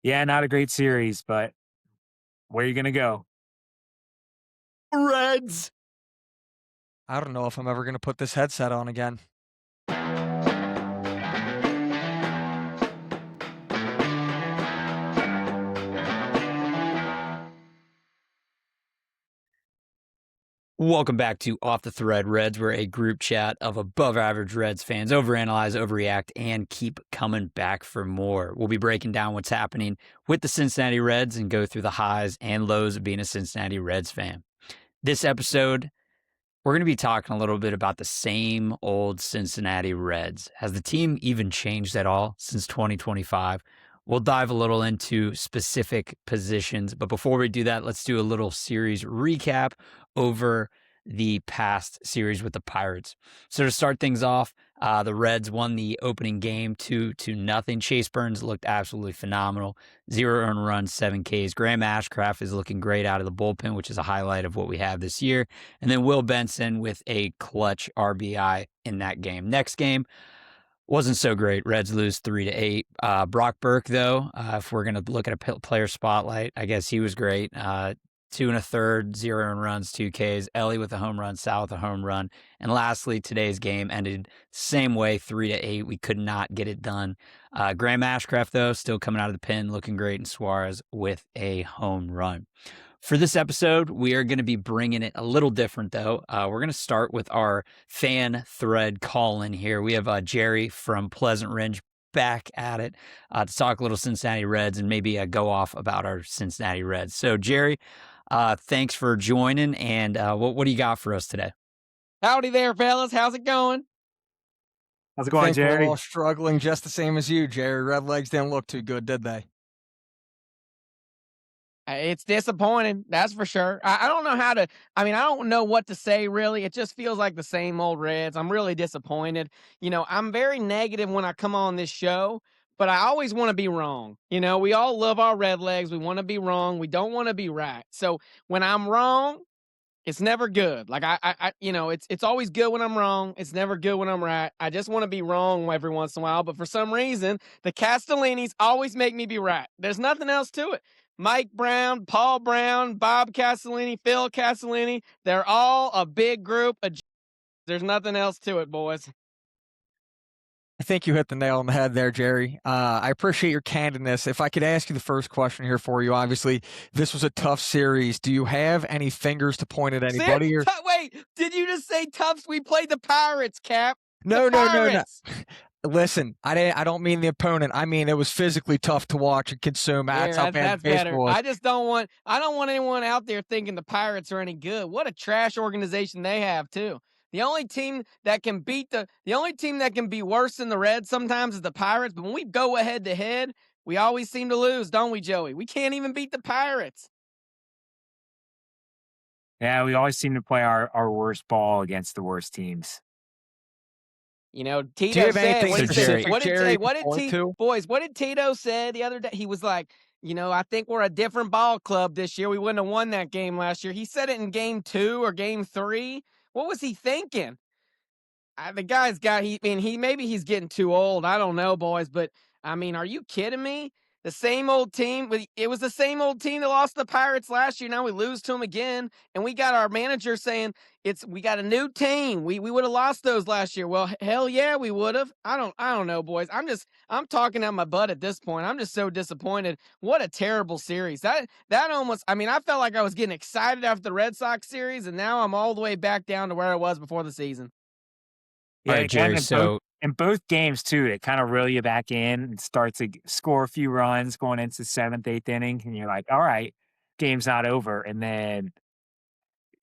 Yeah, not a great series, but where are you gonna go? Reds. I don't know if I'm ever gonna put this headset on again. Welcome back to Off the Thread Reds. We're a group chat of above average Reds fans, overanalyze, overreact, and keep coming back for more. We'll be breaking down what's happening with the Cincinnati Reds and go through the highs and lows of being a Cincinnati Reds fan. This episode, we're going to be talking a little bit about the same old Cincinnati Reds. Has the team even changed at all since 2025? We'll dive a little into specific positions, but before we do that, let's do a little series recap over the past series with the Pirates. So to start things off, the Reds won the opening game 2-0. Chase Burns looked absolutely phenomenal. 0 earned runs, 7 Ks. Graham Ashcraft is looking great out of the bullpen, which is a highlight of what we have this year. And then Will Benson with a clutch RBI in that game. Next game wasn't so great. Reds lose 3-8. Brock Burke, though, if we're going to look at a player spotlight, I guess he was great. 2 1/3, 0 earned runs, 2 Ks. Ellie with a home run, Sal with a home run. And lastly, today's game ended same way, 3-8. We could not get it done. Graham Ashcraft, though, still coming out of the pen, looking great, and Suarez with a home run. For this episode, we are going to be bringing it a little different, though. We're going to start with our fan thread call-in here. We have Jerry from Pleasant Ridge back at it to talk a little Cincinnati Reds and maybe go off about our Cincinnati Reds. So, Jerry, thanks for joining, and what do you got for us today? Howdy there, fellas. How's it going? How's it I going, think we're Jerry? all struggling just the same as you, Jerry. Red Legs didn't look too good, did they? It's disappointing, that's for sure. I don't know how to. I mean, I don't know what to say really. It just feels like the same old Reds. I'm really disappointed. I'm very negative when I come on this show, but I always want to be wrong. We all love our Red Legs. We want to be wrong. We don't want to be right. So when I'm wrong, it's never good. Like it's always good when I'm wrong. It's never good when I'm right. I just want to be wrong every once in a while. But for some reason, the Castellinis always make me be right. There's nothing else to it. Mike Brown, Paul Brown, Bob Castellini, Phil Castellini, they're all a big group of there's nothing else to it, boys. I think you hit the nail on the head there, Jerry. I appreciate your candidness. If I could ask you the first question here for you, obviously, this was a tough series. Do you have any fingers to point at anybody? Or... Wait, did you just say Tufts? We played the Pirates, Cap. No. No. Listen, I don't mean the opponent. I mean it was physically tough to watch and consume. That's how bad baseball was. I don't want anyone out there thinking the Pirates are any good. What a trash organization they have too. The only team that can be worse than the Reds sometimes is the Pirates. But when we go head to head, we always seem to lose, don't we, Joey? We can't even beat the Pirates. Yeah, we always seem to play our worst ball against the worst teams. Tito said, boys, what did Tito say the other day? He was like, I think we're a different ball club this year. We wouldn't have won that game last year. He said it in game 2 or game 3. What was he thinking? The guy's got, maybe he's getting too old. I don't know, boys, but I mean, are you kidding me? The same old team. It was the same old team that lost the Pirates last year. Now we lose to them again, and we got our manager saying we got a new team. We would have lost those last year. Well, hell yeah, we would have. I don't know, boys. I'm talking out my butt at this point. I'm just so disappointed. What a terrible series. That almost. I mean, I felt like I was getting excited after the Red Sox series, and now I'm all the way back down to where I was before the season. Yeah, All right, Jerry. In both games too, it kind of reel you back in and start to score a few runs going into the 7th, 8th inning, and you're like, all right, game's not over. And then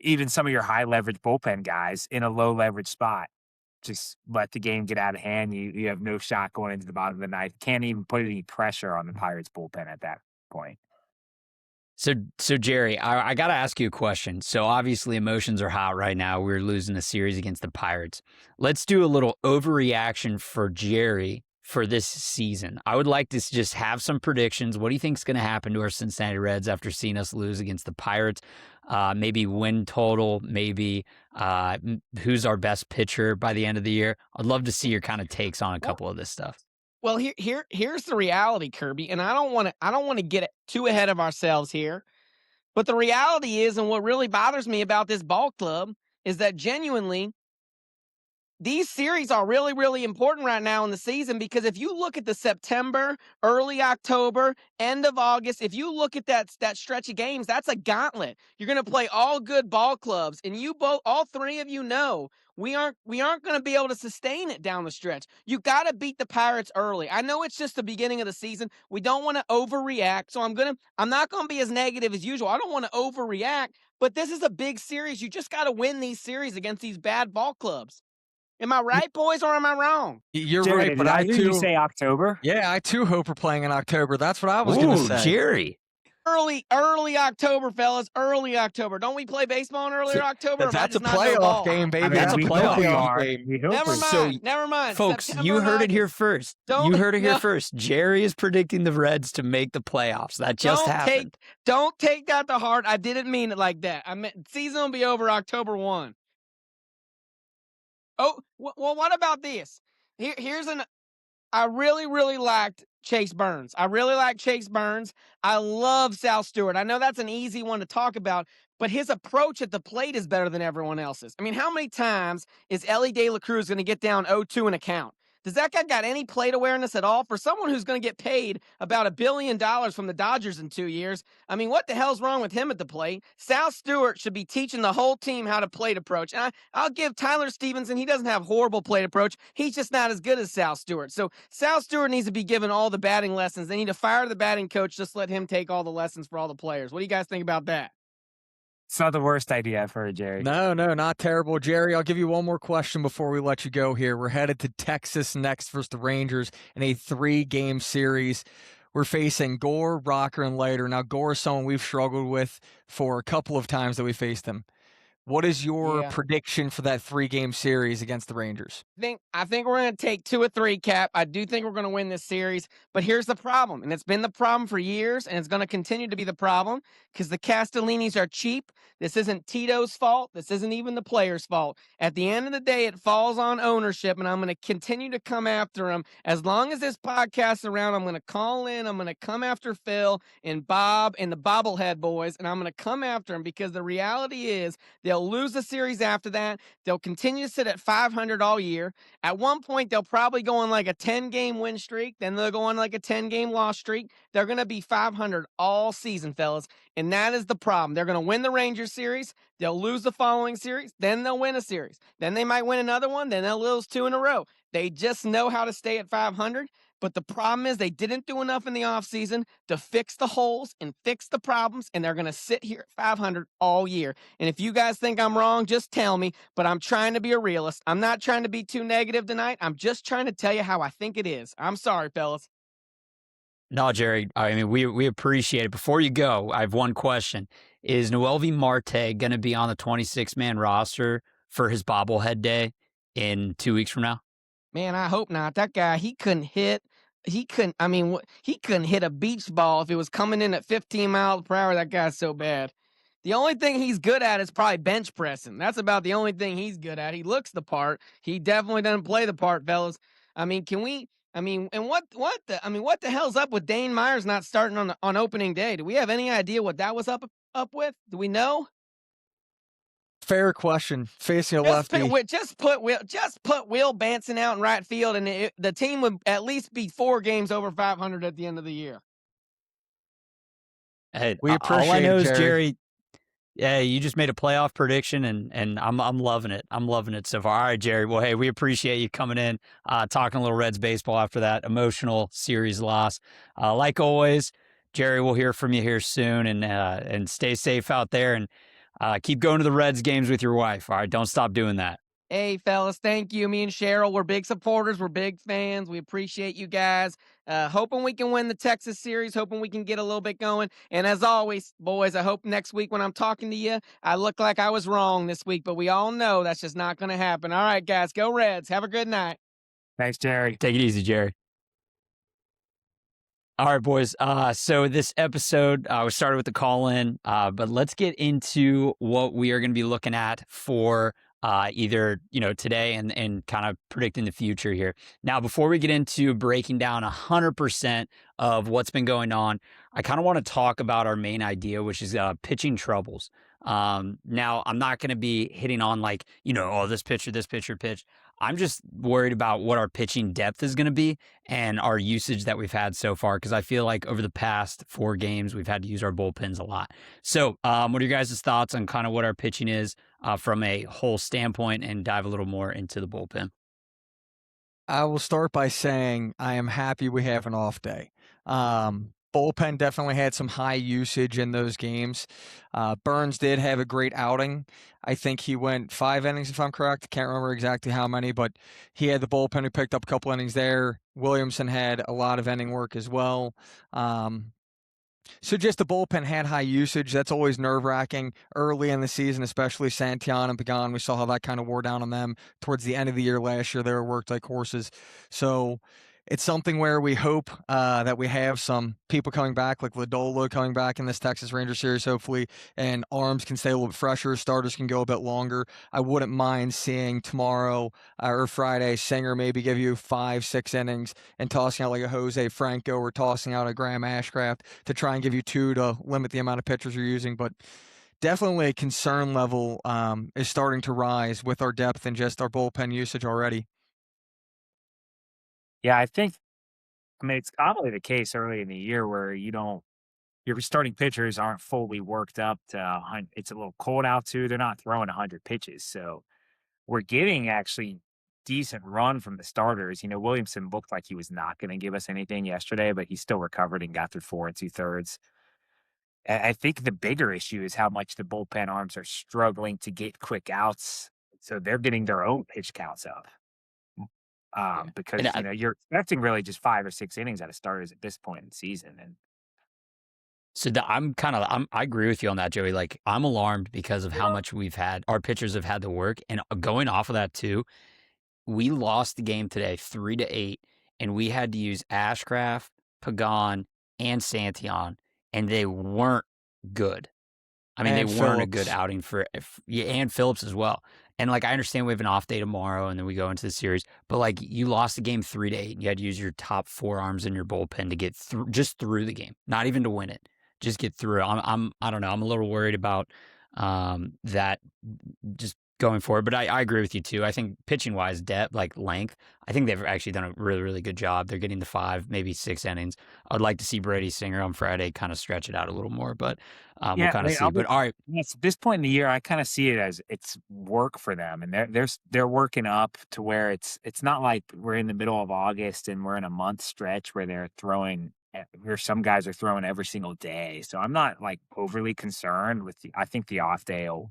even some of your high leverage bullpen guys in a low leverage spot just let the game get out of hand. You have no shot going into the bottom of the ninth. Can't even put any pressure on the Pirates bullpen at that point. So Jerry, I got to ask you a question. So obviously emotions are hot right now. We're losing a series against the Pirates. Let's do a little overreaction for Jerry for this season. I would like to just have some predictions. What do you think is going to happen to our Cincinnati Reds after seeing us lose against the Pirates? Maybe win total, maybe who's our best pitcher by the end of the year? I'd love to see your kind of takes on a couple of this stuff. Well, here's the reality, Kirby, and I don't want to get too ahead of ourselves here. But the reality is, and what really bothers me about this ball club is that genuinely these series are really, really important right now in the season, because if you look at the September, early October, end of August, if you look at that stretch of games, that's a gauntlet. You're going to play all good ball clubs, and all three of you know we aren't going to be able to sustain it down the stretch. You got to beat the Pirates early. I know it's just the beginning of the season. We don't want to overreact, so I'm not going to be as negative as usual. I don't want to overreact, but this is a big series. You just got to win these series against these bad ball clubs. Am I right, boys, or am I wrong? You're Jared, right, but did I I hear you too. say October? Yeah, I too hope we're playing in October. That's what I was going to Ooh, say. Jerry. Early October, fellas. Early October. Don't we play baseball in early October? Or am I That's a just not no playoff ball? game, baby. I mean, That's a we playoff hope we game. are. game. We hope Never we mind. So, Never mind. Folks, September you and heard it August. here first. Don't- You heard it here no. first. Jerry is predicting the Reds to make the playoffs. That just happened. Don't take that to heart. I didn't mean it like that. I meant season will be over October 1. Oh, well, what about this? I really, really liked Chase Burns. I really like Chase Burns. I love Sal Stewart. I know that's an easy one to talk about, but his approach at the plate is better than everyone else's. I mean, how many times is Ellie De La Cruz going to get down 0-2 in a count? Does that guy got any plate awareness at all? For someone who's going to get paid about $1 billion from the Dodgers in 2 years, I mean, what the hell's wrong with him at the plate? Sal Stewart should be teaching the whole team how to plate approach. And I'll give Tyler Stevenson, he doesn't have horrible plate approach. He's just not as good as Sal Stewart. So Sal Stewart needs to be given all the batting lessons. They need to fire the batting coach, just let him take all the lessons for all the players. What do you guys think about that? It's not the worst idea I've heard, Jerry. No, not terrible. Jerry, I'll give you one more question before we let you go here. We're headed to Texas next versus the Rangers in a 3-game series. We're facing Gore, Rocker, and Leiter. Now, Gore is someone we've struggled with for a couple of times that we faced him. What is your prediction for that 3-game series against the Rangers? I think we're going to take 2 or 3, Cap. I do think we're going to win this series, but here's the problem, and it's been the problem for years, and it's going to continue to be the problem because the Castellinis are cheap. This isn't Tito's fault. This isn't even the players' fault. At the end of the day, it falls on ownership, and I'm going to continue to come after them. As long as this podcast is around, I'm going to call in. I'm going to come after Phil and Bob and the Bobblehead boys, and I'm going to come after them because the reality is they'll lose the series after that. They'll continue to sit at 500 all year. At one point, they'll probably go on like a 10-game win streak. Then they'll go on like a 10-game loss streak. They're going to be 500 all season, fellas. And that is the problem. They're going to win the Rangers series. They'll lose the following series. Then they'll win a series. Then they might win another one. Then they'll lose 2 in a row. They just know how to stay at 500. But the problem is they didn't do enough in the offseason to fix the holes and fix the problems, and they're going to sit here at 500 all year. And if you guys think I'm wrong, just tell me, but I'm trying to be a realist. I'm not trying to be too negative tonight. I'm just trying to tell you how I think it is. I'm sorry, fellas. No, Jerry, I mean, we appreciate it. Before you go, I have one question. Is Noelvi Marte going to be on the 26-man roster for his bobblehead day in 2 weeks from now? Man, I hope not. That guy, he couldn't hit a beach ball if it was coming in at 15 miles per hour. That guy's so bad. The only thing he's good at is probably bench pressing. That's about the only thing he's good at. He looks the part. He definitely doesn't play the part, fellas. What the hell's up with Dane Myers not starting on opening day? Do we have any idea what that was up with? Do we know? Fair question. Facing a lefty. Just put Will Banson out in right field, and the team would at least be 4 games over 500 at the end of the year. Hey, we appreciate all I know it, is, Jerry, yeah, you just made a playoff prediction, and I'm loving it. I'm loving it so far. All right, Jerry. Well, hey, we appreciate you coming in, talking a little Reds baseball after that emotional series loss. Like always, Jerry, we'll hear from you here soon, and stay safe out there, and keep going to the Reds games with your wife. All right, don't stop doing that. Hey, fellas, thank you. Me and Cheryl, we're big supporters. We're big fans. We appreciate you guys. Hoping we can win the Texas series. Hoping we can get a little bit going. And as always, boys, I hope next week when I'm talking to you, I look like I was wrong this week. But we all know that's just not going to happen. All right, guys, go Reds. Have a good night. Thanks, Jerry. Take it easy, Jerry. All right, boys. So this episode, we started with the call-in, but let's get into what we are going to be looking at for either today and kind of predicting the future here. Now, before we get into breaking down 100% of what's been going on, I kind of want to talk about our main idea, which is pitching troubles. Now, I'm not going to be hitting on like oh, this pitcher pitch. I'm just worried about what our pitching depth is going to be and our usage that we've had so far, because I feel like over the past 4 games we've had to use our bullpens a lot. So, what are your guys' thoughts on kind of what our pitching is from a whole standpoint, and dive a little more into the bullpen? I will start by saying I am happy we have an off day. Bullpen definitely had some high usage in those games. Burns did have a great outing. I think he went 5 innings, if I'm correct. Can't remember exactly how many, but he had the bullpen who picked up a couple innings there. Williamson had a lot of inning work as well. So just the bullpen had high usage. That's always nerve-wracking early in the season, especially Santillan and Pagan. We saw how that kind of wore down on them towards the end of the year last year. They were worked like horses. So it's something where we hope that we have some people coming back, like Lodolo coming back in this Texas Rangers series, hopefully, and arms can stay a little bit fresher. Starters can go a bit longer. I wouldn't mind seeing tomorrow or Friday Singer maybe give you 5-6 innings and tossing out like a Jose Franco or tossing out a Graham Ashcraft to try and give you 2 to limit the amount of pitchers you're using. But definitely a concern level is starting to rise with our depth and just our bullpen usage already. Yeah, I mean, it's commonly the case early in the year where your starting pitchers aren't fully worked up to it's a little cold out too. They're not throwing 100 pitches. So we're getting actually decent run from the starters. Williamson looked like he was not going to give us anything yesterday, but he still recovered and got through 4 2/3. I think the bigger issue is how much the bullpen arms are struggling to get quick outs. So they're getting their own pitch counts up. Yeah. Because And you're expecting really just 5 or 6 innings out of starters at this point in the season, and So I agree with you on that, Joey. Like, I'm alarmed because of how much our pitchers have had to work. And going off of that too, we lost the game today 3-8, and we had to use Ashcraft, Pagan, and Santillan, and they weren't good. I mean, they And weren't a good Phillips. outing yeah, and Phillips as well. And like, I understand we have an off day tomorrow, and then we go into the series, but like, you lost the game 3-8, and you had to use your top 4 arms in your bullpen to get through the game, not even to win it, just get through. I don't know. I'm a little worried about that just going forward, but I agree with you too. I think pitching wise, depth, like length, I think they've actually done a really, really good job. They're getting the 5, maybe 6 innings. I'd like to see Brady Singer on Friday kind of stretch it out a little more, but we'll yeah, kind of see. I'll be But all right, yes, at this point in the year, I kinda see it as it's work for them, and they're working up to where it's not like we're in the middle of August and we're in a month stretch where they're throwing where some guys are throwing every single day. So I'm not, like, overly concerned with I think the off day will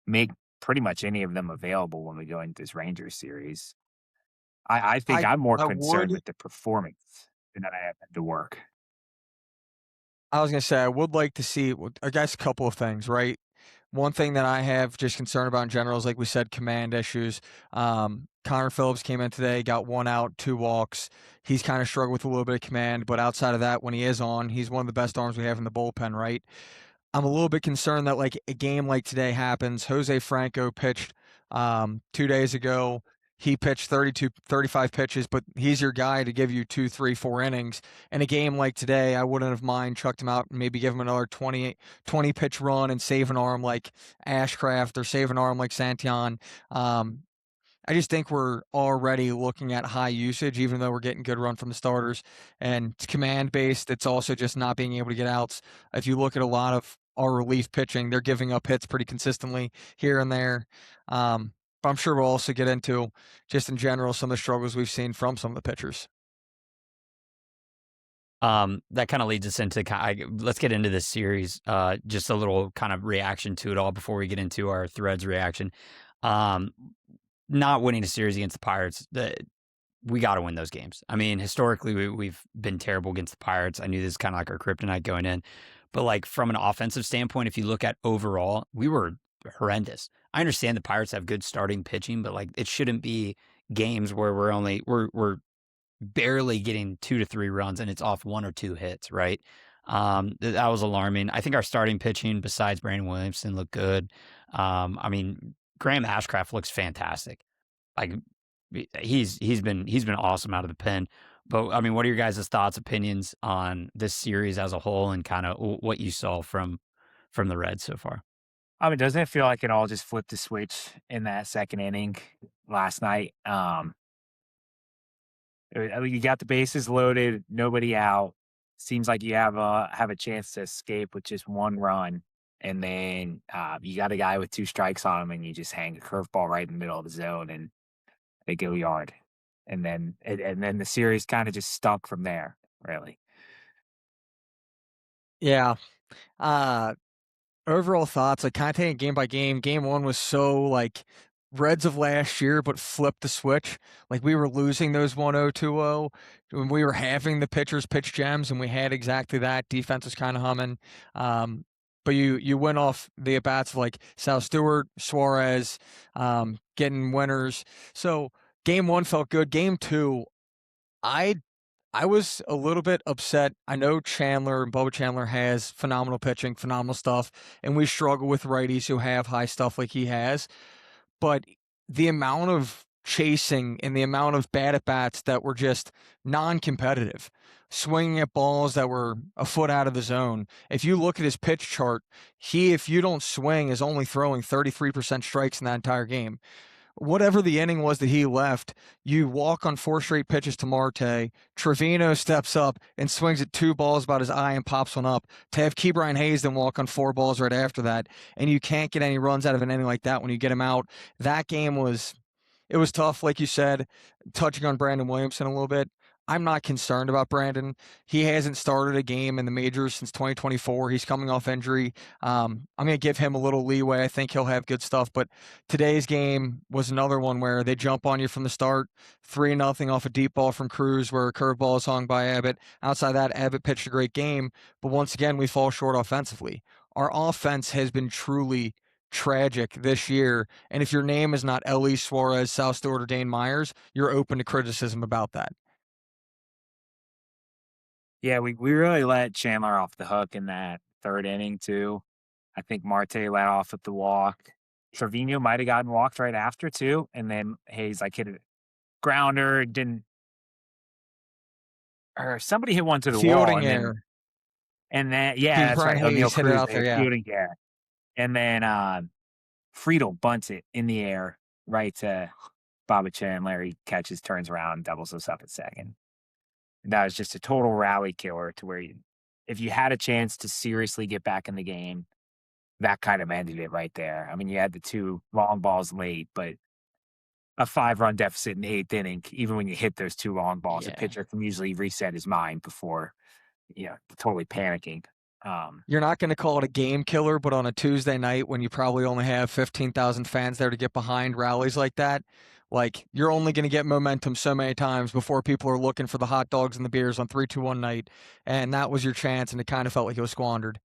make pretty much any of them available when we go into this Rangers series. I think I I'm more I concerned would with the performance than that I have the work. I was gonna say I would like to see I guess a couple of things, right? One thing that I have just concern about in general is, like we said, command issues. Connor Phillips came in today, got 1 out, 2 walks. He's kind of struggled with a little bit of command, but outside of that, when he is on, he's one of the best arms we have in the bullpen, right? I'm a little bit concerned that like a game like today happens. Jose Franco pitched 2 days ago. He pitched 35 pitches, but he's your guy to give you 2, 3, 4 innings. In a game like today, I wouldn't have mind chucked him out and maybe give him another 20 pitch run and save an arm like Ashcraft or save an arm like Santillan. I just think we're already looking at high usage, even though we're getting good run from the starters. And it's command based. It's also just not being able to get outs. If you look at a lot of our relief pitching, they're giving up hits pretty consistently here and there. But I'm sure we'll also get into just in general some of the struggles we've seen from some of the pitchers. that kind of leads us into let's get into this series. Just a little kind of reaction to it all before we get into our Threads reaction. Um, Not winning a series against the Pirates, we got to win those games. I mean, historically, we've been terrible against the Pirates. I knew this is kind of like our kryptonite going in. But like from an offensive standpoint, if you look at overall, we were horrendous. I understand the Pirates have good starting pitching, but like it shouldn't be games where we're barely getting 2 to 3 runs and it's off 1 or 2 hits, right? That was alarming. I think our starting pitching, besides Brandon Williamson, looked good. I mean, Graham Ashcraft looks fantastic. Like he's been awesome out of the pen. But I mean, what are your guys' thoughts, opinions on this series as a whole, and kind of what you saw from the Reds so far? I mean, doesn't it feel like it all just flipped the switch in that second inning last night? I mean, you got the bases loaded, nobody out. Seems like you have a chance to escape with just one run, and then you got a guy with 2 strikes on him, and you just hang a curveball right in the middle of the zone, and they go yard, and then the series kind of just stuck from there. Really, Yeah. Uh, Overall thoughts, like kind of taking game by game. Game 1 was so like Reds of last year, but flipped the switch. Like we were losing those 1-0, 2-0 when we were having the pitchers pitch gems, and we had exactly that. Defense was kind of humming. But you went off the at bats of like Sal Stewart, Suarez, getting winners. So game 1 felt good. Game 2, I was a little bit upset. I know Bubba Chandler has phenomenal pitching, phenomenal stuff, and we struggle with righties who have high stuff like he has. But the amount of chasing and the amount of bad at bats that were just non-competitive, swinging at balls that were a foot out of the zone. If you look at his pitch chart, if you don't swing, is only throwing 33% strikes in that entire game. Whatever the inning was that he left, you walk on 4 straight pitches to Marte. Trevino steps up and swings at 2 balls about his eye and pops one up. To have Ke'Bryan Hayes then walk on 4 balls right after that, and you can't get any runs out of an inning like that when you get him out. That game was tough, like you said, touching on Brandon Williamson a little bit. I'm not concerned about Brandon. He hasn't started a game in the majors since 2024. He's coming off injury. I'm going to give him a little leeway. I think he'll have good stuff. But today's game was another one where they jump on you from the start, 3-0 off a deep ball from Cruz where a curveball is hung by Abbott. Outside that, Abbott pitched a great game. But once again, we fall short offensively. Our offense has been truly tragic this year. And if your name is not Ellie, Suarez, Sal Stewart, or Dane Myers, you're open to criticism about that. yeah, we really let Chandler off the hook in that 3rd inning too. I think Marte let off with the walk. Trevino might have gotten walked right after too, and then Hayes hit a grounder, didn't, or somebody hit one to the wall, Fielding error. and then that's right. Hayes O'Neal hit it Cruz out there, hit yeah. fielding error, and then Friedel bunts it in the air right to Bobby Chandler. He catches, turns around, doubles us up at second. And that was just a total rally killer to where if you had a chance to seriously get back in the game, that kind of ended it right there. I mean, you had the 2 long balls late, but a 5-run deficit in the 8th inning, even when you hit those 2 long balls, a pitcher can usually reset his mind before, totally panicking. You're not going to call it a game killer, but on a Tuesday night when you probably only have 15,000 fans there to get behind rallies like that, like you're only going to get momentum so many times before people are looking for the hot dogs and the beers on 3-2-1 night. And that was your chance, and it kind of felt like it was squandered.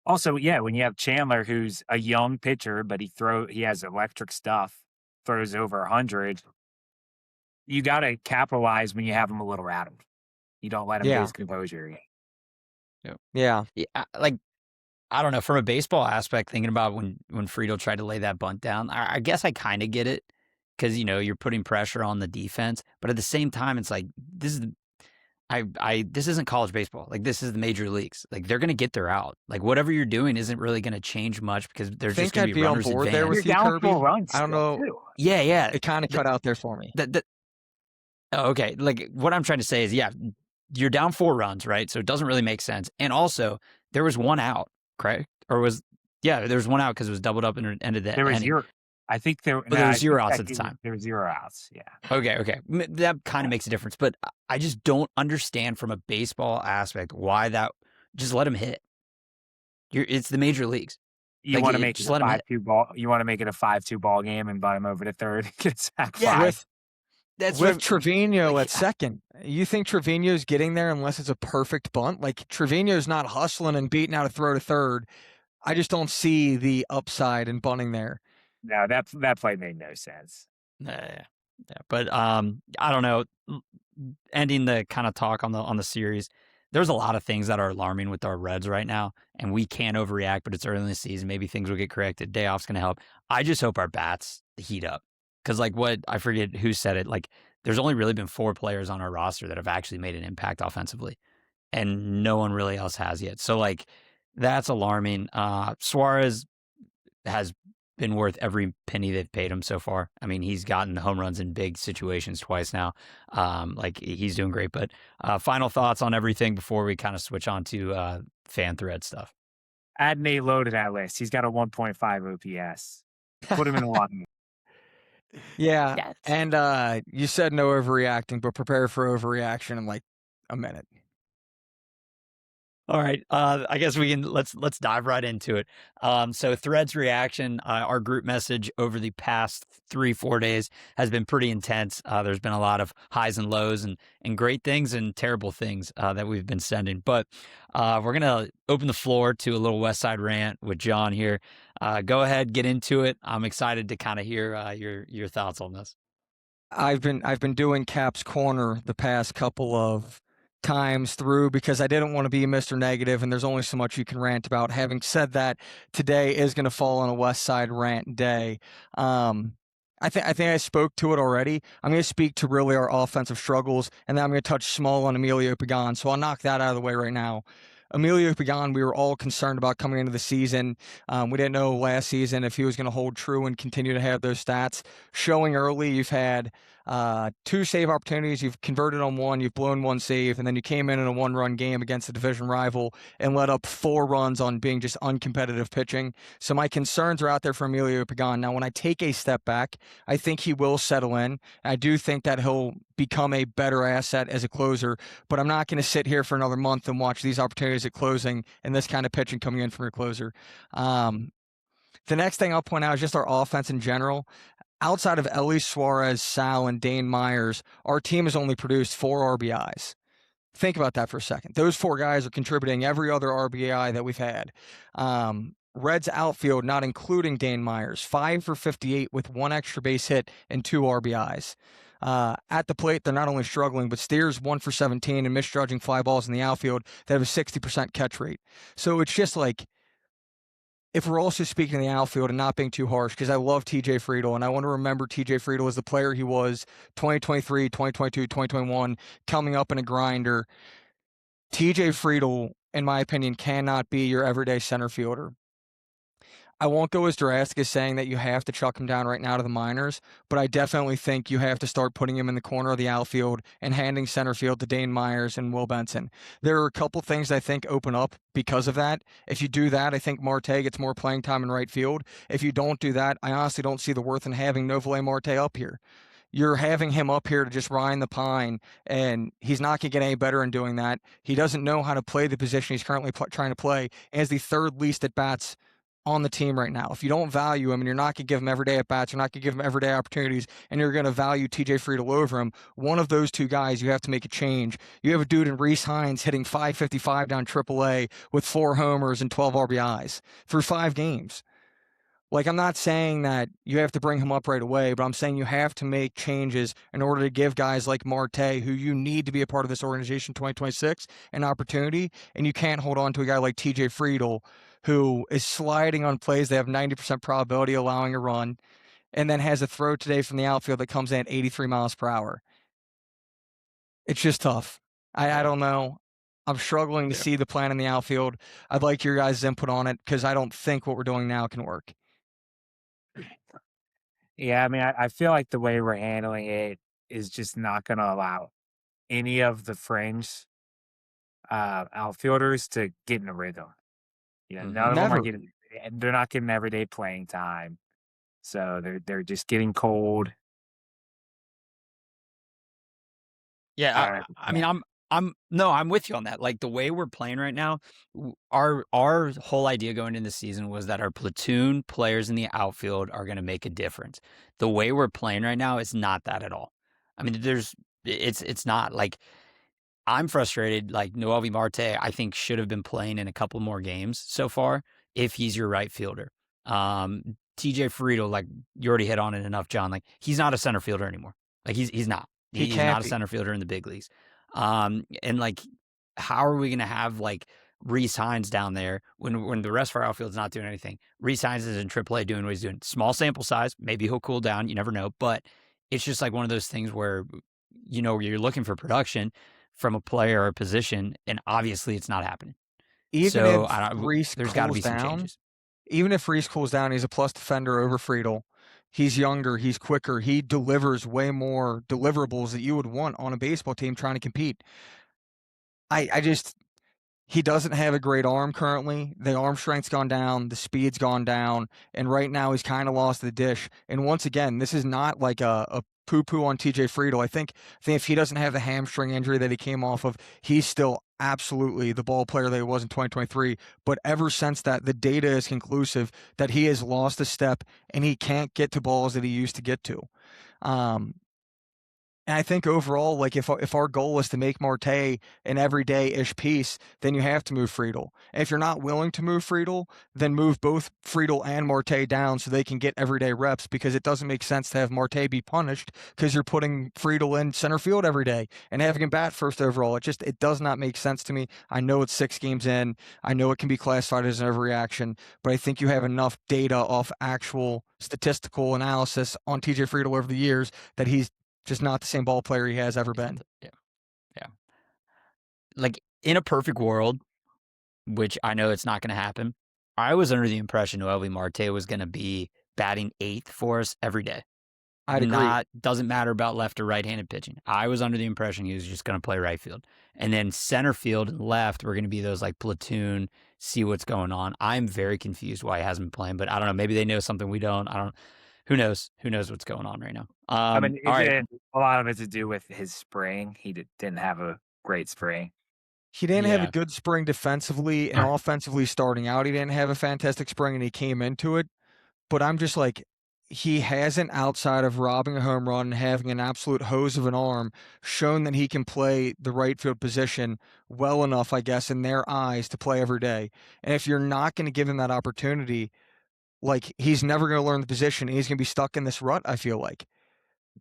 Also, when you have Chandler, who's a young pitcher, but he has electric stuff, throws over 100, you got to capitalize when you have him a little rattled. You don't let him lose composure. Yeah. Like, I don't know, from a baseball aspect, thinking about when Friedel tried to lay that bunt down, I guess I kind of get it because, you're putting pressure on the defense. But at the same time, it's like, this isn't college baseball. Like, this is the major leagues. Like, they're going to get their out. Like, whatever you're doing isn't really going to change much because there's just going to be runners on board advanced. there with you, Kirby. I don't know. Too. Yeah. It kind of cut out there for me. Okay. Like, what I'm trying to say is, you're down 4 runs, right? So it doesn't really make sense. And also, there was 1 out, correct? Or there was 1 out because it was doubled up and ended the There was inning. 0. I think there were 0 outs at the time. There were 0 outs, yeah. Okay. That kind of makes a difference. But I just don't understand from a baseball aspect why that – just let him hit. It's the major leagues. You want to make it a 5-2 ball. You want to make it a 5-2 ball game and butt him over to third. Get sack 5. With Trevino at second. You think Trevino's getting there unless it's a perfect bunt? Like, Trevino's not hustling and beating out a throw to third. I just don't see the upside in bunting there. No, that play made no sense. Yeah. But I don't know. Ending the kind of talk on the series, there's a lot of things that are alarming with our Reds right now, and we can't overreact, but it's early in the season. Maybe things will get corrected. Day off's going to help. I just hope our bats heat up. Because, like, I forget who said it, like, there's only really been 4 players on our roster that have actually made an impact offensively, and no one really else has yet. So, like, that's alarming. Suarez has been worth every penny they've paid him so far. I mean, he's gotten home runs in big situations twice now. Like, he's doing great. But final thoughts on everything before we kind of switch on to fan thread stuff. Add Nate Lowe to that list. He's got a 1.5 OPS. Put him in a lot. Yeah. Yes. And you said no overreacting, but prepare for overreaction in like a minute. All right. I guess we can let's dive right into it. So Threads reaction, our group message over the past 3-4 days has been pretty intense. There's been a lot of highs and lows and great things and terrible things that we've been sending. But we're gonna open the floor to a little West Side rant with John here. Go ahead, get into it. I'm excited to kind of hear your thoughts on this. I've been doing Caps Corner the past couple of times through because I didn't want to be Mr. Negative, and there's only so much you can rant about. Having said that, today is going to fall on a West Side rant day. I think I spoke to it already. I'm going to speak to really our offensive struggles, and then I'm going to touch small on Emilio Pagan. So I'll knock that out of the way right now. Emilio Pagan, we were all concerned about coming into the season. We didn't know last season if he was going to hold true and continue to have those stats. Showing early, you've had 2 save opportunities. You've converted on 1. You've blown 1 save. And then you came in a 1-run game against a division rival and let up 4 runs on being just uncompetitive pitching. So my concerns are out there for Emilio Pagan. Now, when I take a step back, I think he will settle in. I do think that he'll become a better asset as a closer, but I'm not going to sit here for another month and watch these opportunities at closing and this kind of pitching coming in from your closer. The next thing I'll point out is just our offense in general. Outside of Elly Suarez, Sal, and Dane Myers, our team has only produced 4 RBIs. Think about that for a second. Those 4 guys are contributing every other RBI that we've had. Reds outfield, not including Dane Myers, 5 for 58 with 1 extra base hit and 2 RBIs. At the plate, they're not only struggling, but Steers 1 for 17 and misjudging fly balls in the outfield that have a 60% catch rate. So it's just like, if we're also speaking of the outfield and not being too harsh, because I love TJ Friedl, and I want to remember TJ Friedl as the player he was 2023, 2022, 2021, coming up in a grinder. TJ Friedl, in my opinion, cannot be your everyday center fielder. I won't go as drastic as saying that you have to chuck him down right now to the minors, but I definitely think you have to start putting him in the corner of the outfield and handing center field to Dane Myers and Will Benson. There are a couple things I think open up because of that. If you do that, I think Marte gets more playing time in right field. If you don't do that, I honestly don't see the worth in having Noelvi Marte up here. You're having him up here to just rind the pine, and he's not going to get any better in doing that. He doesn't know how to play the position he's currently trying to play, and is the 3rd least at bats on the team right now. If you don't value him and you're not going to give him everyday at bats, you're not going to give him everyday opportunities, and you're going to value TJ Friedl over him, one of those 2 guys, you have to make a change. You have a dude in Reese Hines hitting .555 down AAA with 4 homers and 12 RBIs through 5 games. Like, I'm not saying that you have to bring him up right away, but I'm saying you have to make changes in order to give guys like Marte, who you need to be a part of this organization 2026, an opportunity, and you can't hold on to a guy like TJ Friedl, who is sliding on plays they have 90% probability of allowing a run, and then has a throw today from the outfield that comes in at 83 miles per hour. It's just tough. I don't know. I'm struggling to see the plan in the outfield. I'd like your guys' input on it because I don't think what we're doing now can work. Yeah, I mean, I feel like the way we're handling it is just not going to allow any of the fringe outfielders to get in a rhythm. None of them are getting. They're not getting everyday playing time, so they're just getting cold. Yeah, I mean, I'm with you on that. Like, the way we're playing right now, our whole idea going into the season was that our platoon players in the outfield are going to make a difference. The way we're playing right now is not that at all. I mean, it's not like, I'm frustrated. Like, Noelvi Marte, I think, should have been playing in a couple more games so far if he's your right fielder. TJ Friedl, like, you already hit on it enough, John. Like, he's not a center fielder anymore. Like, he's not. He's not a center fielder in the big leagues. And, like, how are we going to have like Reese Hines down there when the rest of our outfield's not doing anything? Reese Hines is in AAA doing what he's doing. Small sample size. Maybe he'll cool down. You never know. But it's just like one of those things where, you're looking for production from a player or a position, and obviously it's not happening. Even So if Reese there's got to be cools some down, changes. even if Reese cools down, he's a plus defender over Friedel. He's younger, he's quicker, he delivers way more deliverables that you would want on a baseball team trying to compete. He doesn't have a great arm currently. The arm strength's gone down, the speed's gone down, and right now he's kind of lost the dish. And once again, this is not like a poo-poo on TJ Friedel. I think if he doesn't have the hamstring injury that he came off of, he's still absolutely the ball player that he was in 2023. But ever since that, the data is conclusive that he has lost a step and he can't get to balls that he used to get to. And I think overall, like if our goal is to make Marte an everyday-ish piece, then you have to move Friedel. And if you're not willing to move Friedel, then move both Friedel and Marte down so they can get everyday reps, because it doesn't make sense to have Marte be punished because you're putting Friedel in center field every day and having him bat first overall. It does not make sense to me. I know it's 6 games in. I know it can be classified as an overreaction, but I think you have enough data off actual statistical analysis on TJ Friedel over the years that he's just not the same ball player he has ever been. Yeah. Like in a perfect world, which I know it's not going to happen, I was under the impression Noelvi Marte was going to be batting 8th for us every day. I'd agree. Doesn't matter about left or right-handed pitching. I was under the impression he was just going to play right field. And then center field and left were going to be those like platoon, see what's going on. I'm very confused why he hasn't been playing, but I don't know. Maybe they know something we don't. Who knows? Who knows what's going on right now? I mean, all right. a lot of it to do with his spring. He didn't have a great spring. He didn't have Yeah. a good spring defensively, and offensively starting out, he didn't have a fantastic spring, and he came into it. But I'm just like, he hasn't, outside of robbing a home run and having an absolute hose of an arm, shown that he can play the right field position well enough, I guess, in their eyes to play every day. And if you're not going to give him that opportunity, like, he's never going to learn the position, and he's going to be stuck in this rut, I feel like.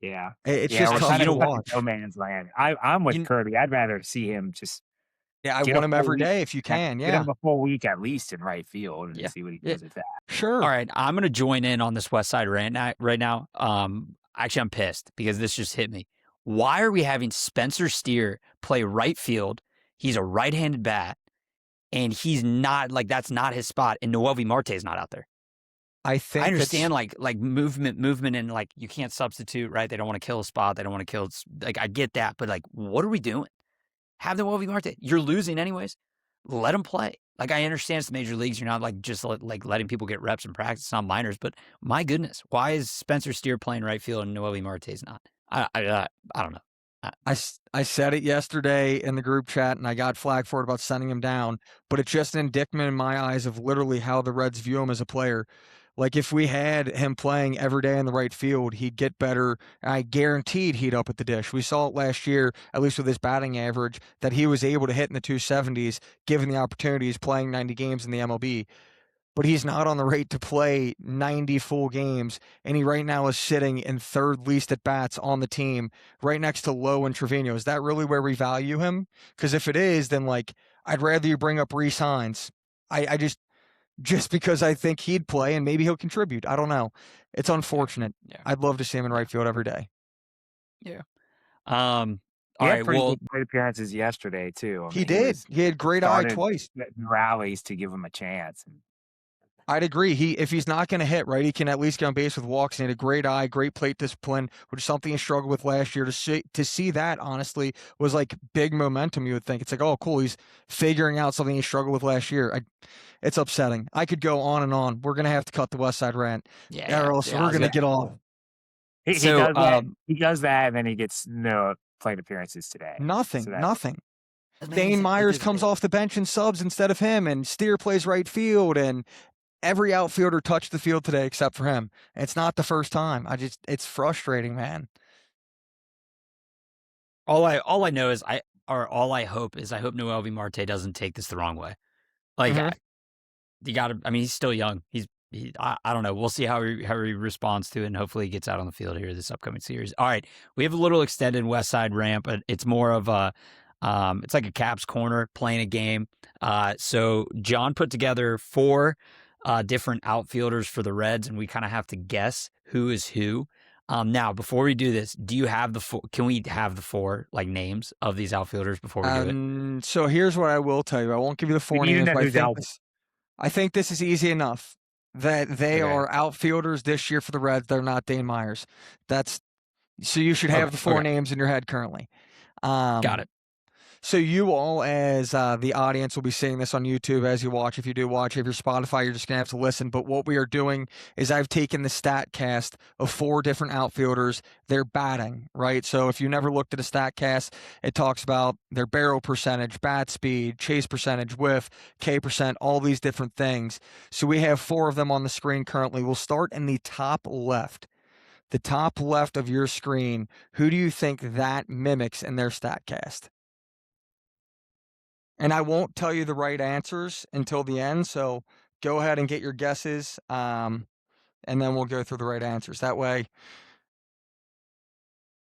Yeah. It's Yeah, just we're tough kind to of stuck in watch. no man's land. I'm with You- Kirby. I'd rather see him just Yeah, I get want a him full every week. day if you can. Get Yeah, him a full week at least in right field and Yeah. see what he Yeah. does with that. sure. All right, I'm going to join in on this West Side rant right now. Actually, I'm pissed because this just hit me. Why are we having Spencer Steer play right field? He's a right-handed bat, and he's not, like, that's not his spot, and Noelvi Marte is not out there. I think I understand like movement, and like you can't substitute, right? They don't want to kill a spot. They don't want to kill. Like I get that, but like, what are we doing? Have the Noelvi Marte. You're losing anyways. Let him play. Like I understand it's the major leagues. You're not like just like letting people get reps and practice. It's not minors, but my goodness, why is Spencer Steer playing right field and Noelvi Marte's not? I don't know. I said it yesterday in the group chat, and I got flack for it about sending him down, but it's just an indictment in my eyes of literally how the Reds view him as a player. Like, if we had him playing every day in the right field, he'd get better. I guaranteed he'd up at the dish. We saw it last year, at least with his batting average, that he was able to hit in the 270s, given the opportunities playing 90 games in the MLB. But he's not on the rate to play 90 full games, and he right now is sitting in 3rd least at bats on the team, right next to Lowe and Trevino. Is that really where we value him? Because if it is, then like I'd rather you bring up Reese Hines. I just because I think he'd play and maybe he'll contribute. I don't know. It's unfortunate. Yeah. I'd love to see him in right field every day. All He had right. pretty Well, good plate appearances yesterday too. I He mean, did. He had great eye started twice. getting rallies to give him a chance. I'd agree. If he's not going to hit, right, he can at least get on base with walks. And he had a great eye, great plate discipline, which is something he struggled with last year. To see that, honestly, was like big momentum, you would think. It's like, oh, cool, he's figuring out something he struggled with last year. It's upsetting. I could go on and on. We're going to have to cut the West Side rant, or else we're going to get off. He does that, and then he gets no plate appearances today. Nothing. So that- Nothing. Dane Myers comes off the bench and subs instead of him, and Steer plays right field, and every outfielder touched the field today except for him. And it's not the first time. It's frustrating, man. all I know is all I hope is Noelvi Marte doesn't take this the wrong way. Like Mhm. you got to. I mean, he's still young. I don't know. We'll see how he responds to it, and hopefully he gets out on the field here this upcoming series. All right, we have a little extended West Side rant, but it's more of a It's like a Caps corner playing a game. So John put together 4 different outfielders for the Reds, and we kind of have to guess who is who. Now, before we do this, do you have can we have the 4 like names of these outfielders before we do it? So here's what I will tell you. I won't give you the 4 You names, know but who's out. I think this is easy enough that they Okay. are outfielders this year for the Reds. They're not Dane Myers. So you should have Okay, the 4 okay. names in your head currently. Got it. So you all, as the audience, will be seeing this on YouTube as you watch. If you do watch, if you're Spotify, you're just going to have to listen. But what we are doing is I've taken the stat cast of 4 different outfielders. They're batting, right? So if you never looked at a stat cast, it talks about their barrel percentage, bat speed, chase percentage, whiff, K percent, all these different things. So we have 4 of them on the screen currently. We'll start in the top left. The top left of your screen, who do you think that mimics in their stat cast? And I won't tell you the right answers until the end, so go ahead and get your guesses, and then we'll go through the right answers. That way,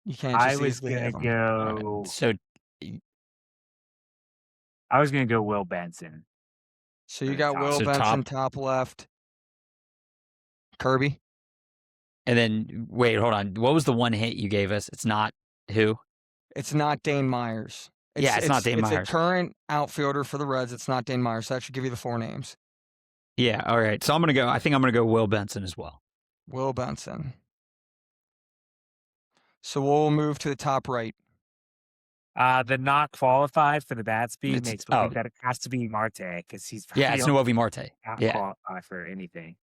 you can't I just was easily gonna have 'em. go. So I was gonna go Will Benson. So for you the got top. Will So Benson, top left. Kirby? and then wait, hold on. What was the one hint you gave us? It's not who? It's not Dane Myers. Yeah, it's not Dane It's Myers. a current outfielder for the Reds. It's not Dane Myers. So that should give you the 4 names. Yeah, all right. So I think I'm gonna go Will Benson as well. Will Benson. So we'll move to the top right. The not qualified for the bat speed It's- makes me think that it has to be Marte because he's Yeah, it's probably Noelvi Marte. not Yeah. qualified for anything.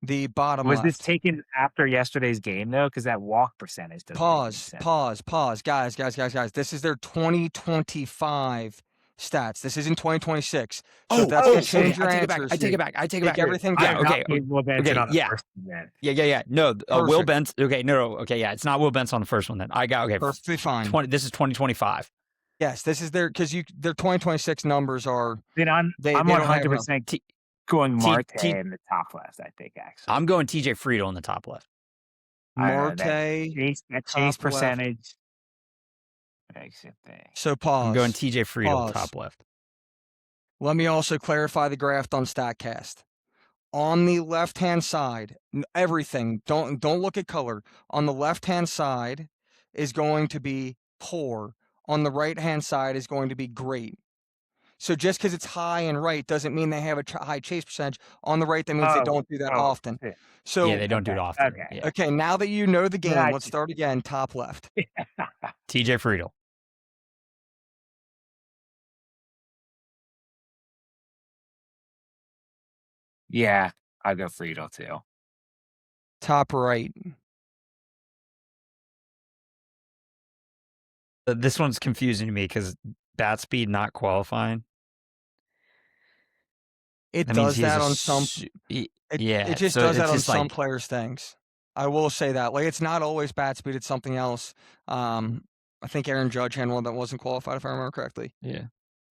The bottom Was left. this taken after yesterday's game though? Because that walk percentage doesn't make any sense. Pause. Guys. This is their 2025 stats. This isn't 2026. So if that's going to change your answers. I take it back. Take everything Yeah, back. okay. Will Benson okay, on the yeah. first one then. Yeah. No, Will Perfect. Benson. Okay, no. Okay, yeah. It's not Will Benson on the first one then. Perfectly fine. This is 2025. Yes, this is their 2026 numbers are. Then I'm They don't have 100% going T- Marte T- in the top left. I think actually. I'm going TJ Friedel in the top left. I don't know, Marte. that top chase left. percentage makes it think. So pause. I'm going TJ Friedel Pause. top left. Let me also clarify the graph on StatCast. On the left-hand side, everything, don't look at color. On the left-hand side is going to be poor. On the right-hand side is going to be great. So just because it's high and right doesn't mean they have a high chase percentage. On the right, that means they don't do that often. shit. So Yeah, they don't do it often. Okay. Yeah. okay, now that you know the game, I let's see. start again. Top left. TJ Friedel. Yeah, I'll go Friedel too. Top right. This one's confusing to me because bat speed not qualifying. It That means does he has that a on some. yeah, It just so does it's that on just some like- players' things. I will say that. Like, it's not always bat speed. It's something else. I think Aaron Judge had one that wasn't qualified, if I remember correctly. Yeah.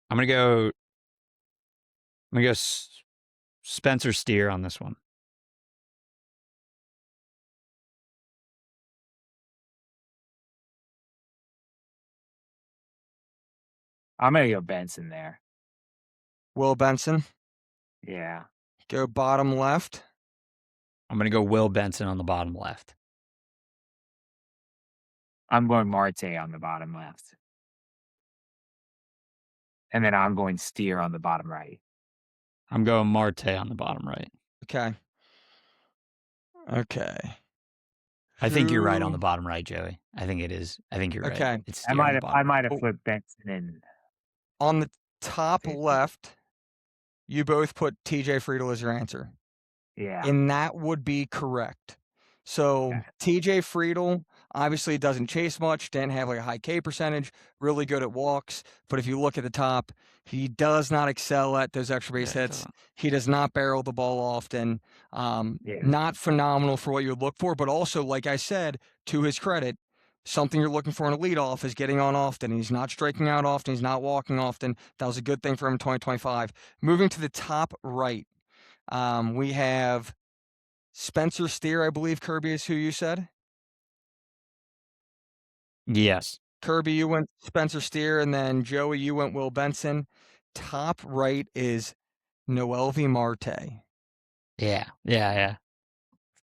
I'm gonna go Spencer Steer on this one. I'm gonna go Benson there. Will Benson. Yeah. Go bottom left. I'm gonna go Will Benson on the bottom left. I'm going Marte on the bottom left. And then I'm going Steer on the bottom right. I'm going Marte on the bottom right. Okay. I think you're right on the Who- bottom right, Joey. I think it is. I think you're right. Okay. It's I Steer on the might bottom. have Oh. flipped Benson in. On the top Okay. left, you both put TJ Friedel as your answer. Yeah. And that would be correct. So Okay. TJ Friedel obviously doesn't chase much, didn't have like a high K percentage, really good at walks. But if you look at the top, he does not excel at those extra base hits. He does not barrel the ball often. Not phenomenal for what you would look for, but also, like I said, to his credit, something you're looking for in a leadoff is getting on often. He's not striking out often. He's not walking often. That was a good thing for him in 2025. Moving to the top right, we have Spencer Steer, I believe, Kirby, is who you said? Yes. Kirby, you went Spencer Steer, and then Joey, you went Will Benson. Top right is Noelvi Marte. Yeah.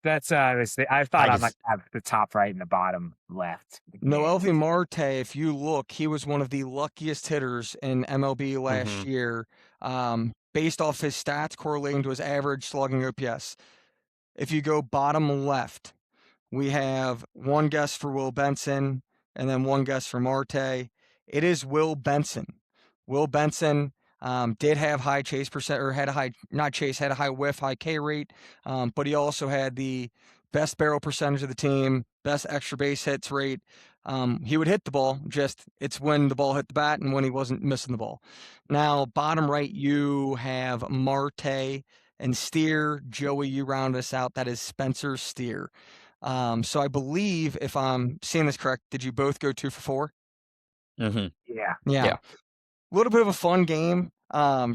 That's I thought I might have the top right and the bottom left. Noelvi Marte, if you look, he was one of the luckiest hitters in MLB last year, based off his stats correlating to his average slugging OPS. If you go bottom left, we have one guess for Will Benson and then one guess for Marte. It is Will Benson. Will Benson did have high chase percent, or had a high, not chase, had a high whiff, high K rate, but he also had the best barrel percentage of the team, best extra base hits rate. He would hit the ball, just it's when the ball hit the bat and when he wasn't missing the ball. Now, bottom right, you have Marte and Steer. Joey, you round us out. That is Spencer Steer. So I believe, if I'm seeing this correct, did you both go 2 for 4? Yeah. A little bit of a fun game.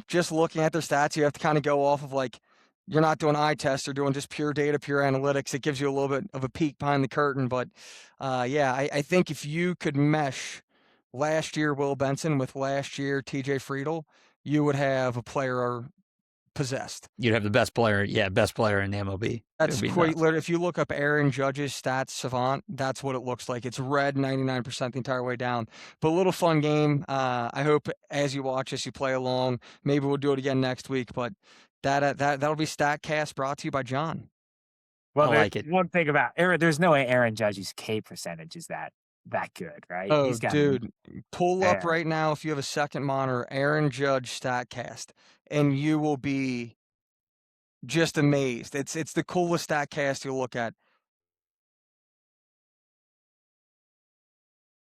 Just looking at their stats, you have to kind of go off of, like, you're not doing eye tests or doing just pure data, pure analytics. It gives you a little bit of a peek behind the curtain. But I think if you could mesh last year Will Benson with last year TJ Friedel, you would have a player possessed. You'd have the best player in the MLB. That's quite literally. If you look up Aaron Judge's stats savant, that's what it looks like. It's red 99% the entire way down. But a little fun game. I hope as you watch this, you play along. Maybe we'll do it again next week. But that'll be StatCast, brought to you by John. Well, I like it. One thing about Aaron, there's no way Aaron Judge's K percentage is that good, right? Oh, dude, pull up right now if you have a second monitor, Aaron Judge StatCast, and you will be just amazed. It's the coolest StatCast you'll look at.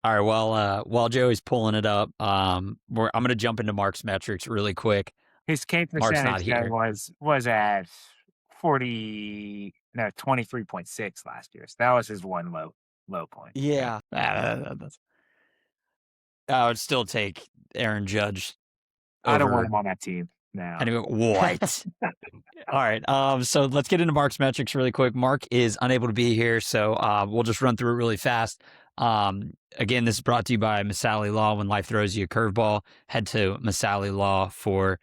All right, while Joey's pulling it up, I'm going to jump into Mark's metrics really quick. His K percentage was at 23.6 last year. So that was his one low point. Yeah. I would still take Aaron Judge. I don't want him on that team now. Anyway, what? All right. So let's get into Mark's metrics really quick. Mark is unable to be here, so we'll just run through it really fast. Again, this is brought to you by Masali Law. When life throws you a curveball, head to Masali Law for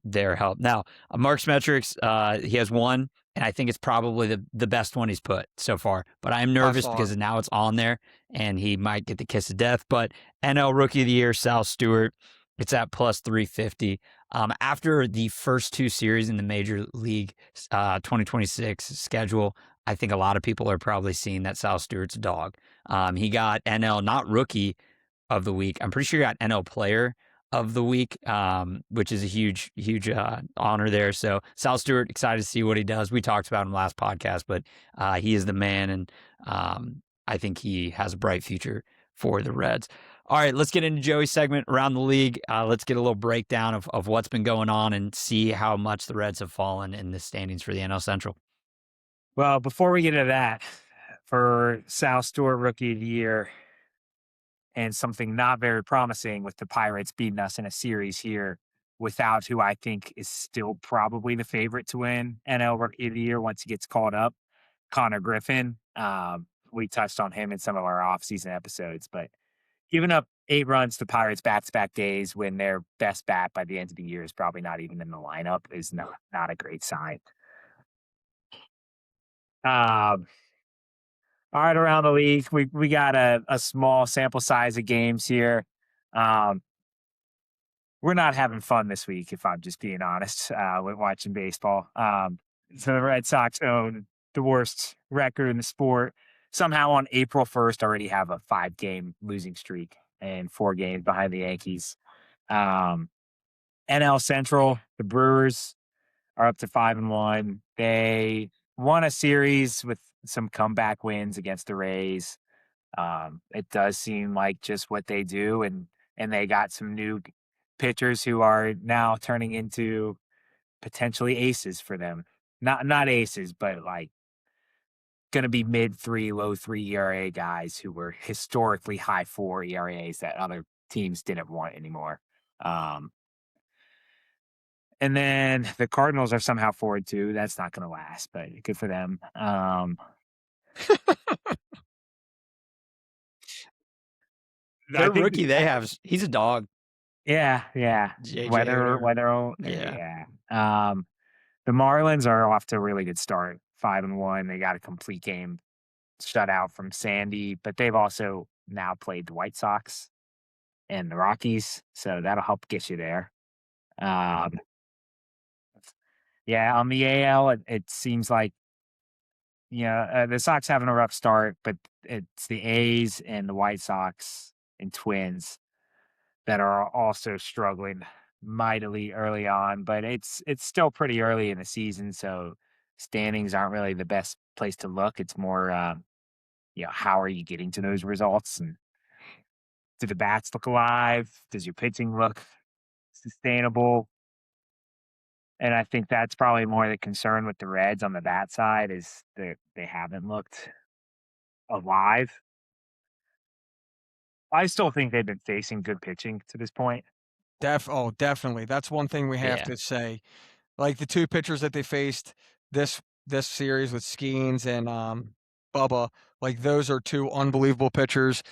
their help. Now, Mark's metrics, he has one, and I think it's probably the best one he's put so far. But I am nervous because now it's on there, and he might get the kiss of death. But NL Rookie of the Year, Sal Stewart, it's at plus 350. After the first two series in the Major League 2026 schedule, I think a lot of people are probably seeing that Sal Stewart's a dog. He got NL, not Rookie of the Week. I'm pretty sure he got NL Player of the Week, which is a huge honor there. So Sal Stewart, excited to see what he does. We talked about him last podcast, but he is the man, and I think he has a bright future for the Reds. All right, let's get into Joey's segment around the league. Let's get a little breakdown of what's been going on and see how much the Reds have fallen in the standings for the NL Central. Well, before we get into that, for Sal Stewart Rookie of the Year, and something not very promising with the Pirates beating us in a series here without who I think is still probably the favorite to win NL Rookie of the Year once he gets called up, Connor Griffin. We touched on him in some of our offseason episodes, but giving up 8 runs to Pirates back-to-back days when their best bat by the end of the year is probably not even in the lineup is not a great sign. All right, around the league, we got a small sample size of games here. We're not having fun this week, if I'm just being honest, with watching baseball. So the Red Sox own the worst record in the sport. Somehow on April 1st already have a 5-game losing streak and 4 games behind the Yankees. NL Central, the Brewers are up to 5-1. They won a series with some comeback wins against the Rays. It does seem like just what they do, and they got some new pitchers who are now turning into potentially aces for them. Not aces, but like going to be mid-3, low-3 ERA guys who were historically high 4 ERAs that other teams didn't want anymore. And then the Cardinals are somehow forward too. That's not going to last, but good for them. Their think rookie they have, he's a dog. yeah. JJ, Weather, whatever. Yeah. yeah. The Marlins are off to a really good start, 5-1. They got a complete game shutout from Sandy, but they've also now played the White Sox and the Rockies, so that'll help get you there. Um, yeah, on the AL, it seems like the Sox having a rough start, but it's the A's and the White Sox and Twins that are also struggling mightily early on. But it's still pretty early in the season, so standings aren't really the best place to look. It's more, how are you getting to those results, and do the bats look alive? Does your pitching look sustainable? And I think that's probably more the concern with the Reds on the bat side is that they haven't looked alive. I still think they've been facing good pitching to this point. Definitely. That's one thing we have Yeah. to say. Like the two pitchers that they faced this series with Skeens and Bubba, like those are two unbelievable pitchers.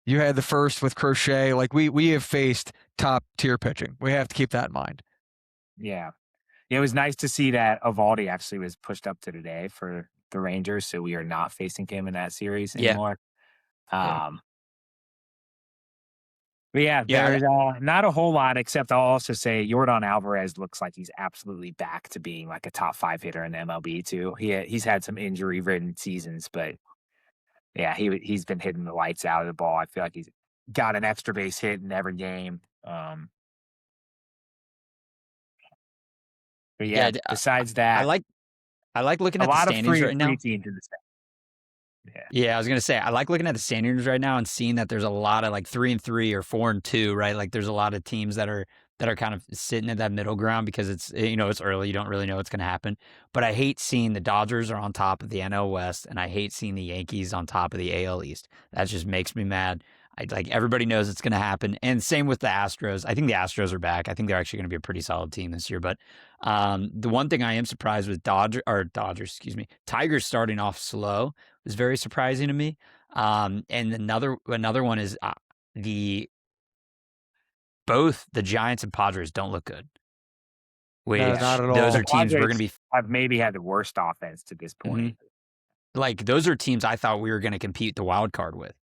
You had the first with Crochet. Like we have faced top tier pitching. We have to keep that in mind. Yeah. It was nice to see that Evaldi actually was pushed up to today for the Rangers, so we are not facing him in that series Yeah. anymore. Yeah. But Yeah, there's not a whole lot, except I'll also say Yordan Alvarez looks like he's absolutely back to being like a top 5 hitter in the MLB too. He's had some injury-ridden seasons, but yeah, he's been hitting the lights out of the ball. I feel like he's got an extra base hit in every game. But Yeah, besides that, I like looking a at the lot of standings right now. three teams in the state. Yeah, I was gonna say I like looking at the standings right now and seeing that there's a lot of like 3-3 or 4-2, right? Like there's a lot of teams that are kind of sitting at that middle ground because it's it's early, you don't really know what's gonna happen. But I hate seeing the Dodgers are on top of the NL West, and I hate seeing the Yankees on top of the AL East. That just makes me mad. Everybody knows it's going to happen. And same with the Astros. I think the Astros are back. I think they're actually going to be a pretty solid team this year. But the one thing I am surprised with Tigers starting off slow is very surprising to me. And another one is both the Giants and Padres don't look good. Which No, not at those all. are teams we're going to be. I've maybe had the worst offense to this point. Like those are teams I thought we were going to compete the wild card with.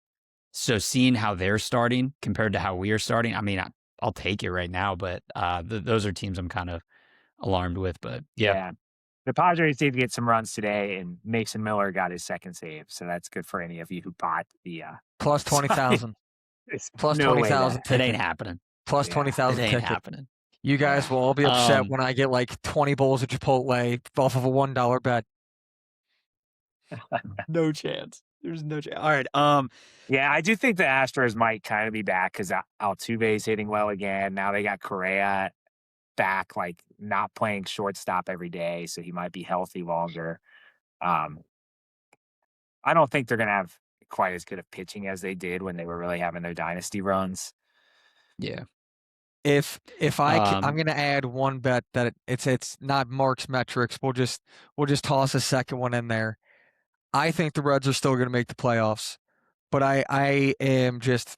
So seeing how they're starting compared to how we are starting, I mean, I'll take it right now, but those are teams I'm kind of alarmed with. But yeah. The Padres did get some runs today, and Mason Miller got his second save, so that's good for any of you who bought the plus 20,000. Plus no 20,000. It ain't happening. Plus 20,000. It ain't happening. You guys will all be upset when I get like 20 bowls of Chipotle off of a $1 bet. No chance. There's no chance. All right. Yeah, I do think the Astros might kind of be back because Altuve's hitting well again. Now they got Correa back, like not playing shortstop every day, so he might be healthy longer. I don't think they're going to have quite as good of pitching as they did when they were really having their dynasty runs. Yeah. If I'm going to add one bet that it's not Mark's metrics. We'll just toss a second one in there. I think the Reds are still going to make the playoffs, but I am just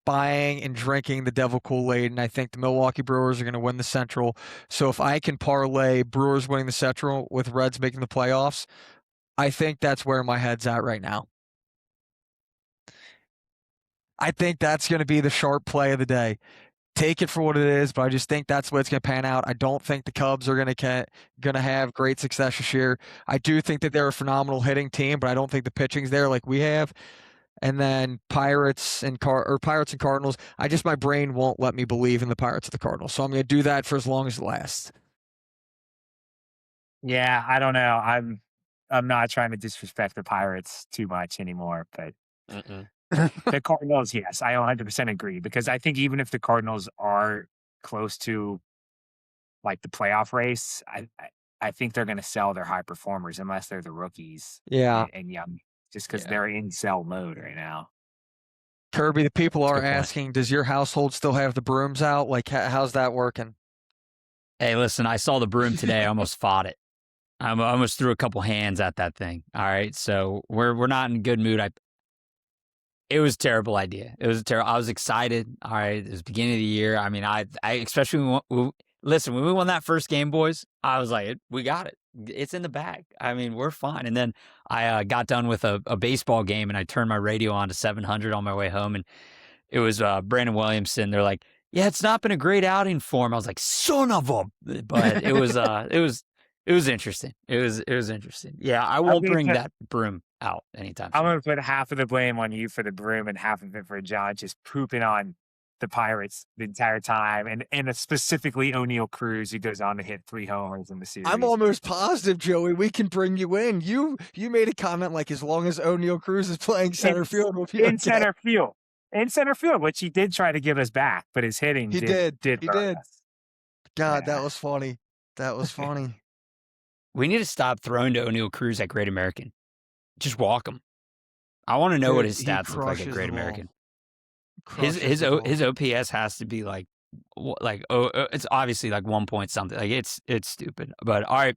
buying and drinking the devil Kool-Aid, and I think the Milwaukee Brewers are going to win the Central. So if I can parlay Brewers winning the Central with Reds making the playoffs, I think that's where my head's at right now. I think that's going to be the sharp play of the day. Take it for what it is, but I just think that's what it's going to pan out. I don't think the Cubs are going to have great success this year. I do think that they're a phenomenal hitting team, but I don't think the pitching's there like we have. And then Pirates and Cardinals. My brain won't let me believe in the Pirates or the Cardinals, so I'm going to do that for as long as it lasts. Yeah, I don't know. I'm not trying to disrespect the Pirates too much anymore, but the Cardinals, yes, I 100% agree, because I think even if the Cardinals are close to like the playoff race, I think they're going to sell their high performers unless they're the rookies. Yeah. And young, just because they're in sell mode right now. Kirby, the people are asking, does your household still have the brooms out? Like, how's that working? Hey, listen, I saw the broom today. I almost fought it. I almost threw a couple hands at that thing. All right. So we're not in a good mood. It was a terrible idea. It was a terrible. I was excited. All right, it was the beginning of the year. I mean, I especially listen, when we won that first game, boys, I was like, we got it. It's in the bag. I mean, we're fine. And then I got done with a baseball game, and I turned my radio on to 700 on my way home, and it was Brandon Williamson. They're like, yeah, it's not been a great outing for him. I was like, son of a, but it was interesting. It was interesting. Yeah, I won't bring that broom out anytime soon. I'm going to put half of the blame on you for the broom and half of it for John just pooping on the Pirates the entire time, and specifically O'Neal Cruz, who goes on to hit 3 homers in the series. I'm almost positive, Joey, we can bring you in. You made a comment like, as long as O'Neal Cruz is playing center field, we'll be in center field. In center field, which he did try to give us back, but his hitting did. God, yeah. That was funny. That was funny. We need to stop throwing to O'Neal Cruz at Great American. Just walk him. I want to know what his stats look like at Great American. His OPS has to be like it's obviously like 1 point something. Like it's stupid. But all right,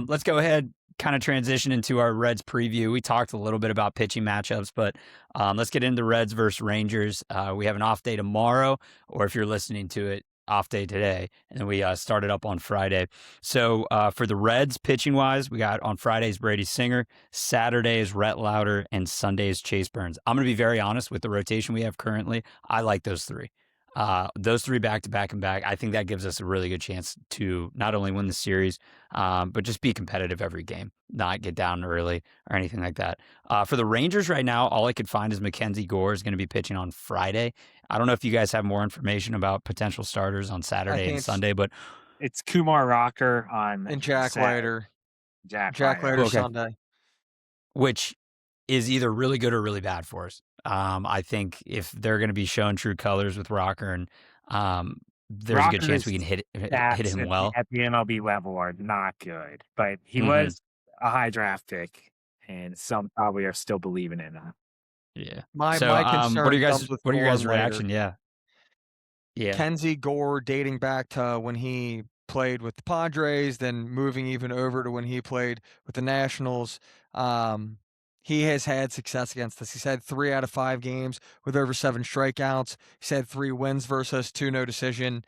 let's go ahead, kind of transition into our Reds preview. We talked a little bit about pitching matchups, but let's get into Reds versus Rangers. We have an off day tomorrow, or if you're listening to it, off day today, and then we started up on Friday. So for the Reds, pitching-wise, we got on Fridays Brady Singer, Saturday is Rhett Lauder, and Sunday is Chase Burns. I'm going to be very honest with the rotation we have currently. I like those three. Those three back-to-back and back, I think that gives us a really good chance to not only win the series, but just be competitive every game, not get down early or anything like that. For the Rangers right now, all I could find is Mackenzie Gore is going to be pitching on Friday. I don't know if you guys have more information about potential starters on Saturday and Sunday, but it's Kumar Rocker and Jack Leiter. Jack Leiter Sunday. Which is either really good or really bad for us. I think if they're going to be showing true colors with Rocker, and there's a good chance we can hit him well. At the MLB level are not good, but he was a high draft pick, and some probably are still believing in him. Yeah. My concern. What are your guys' reaction? Yeah. Kenzie Gore, dating back to when he played with the Padres, then moving even over to when he played with the Nationals. He has had success against us. He's had 3 out of 5 games with over 7 strikeouts. He's had 3 wins versus 2 no decision.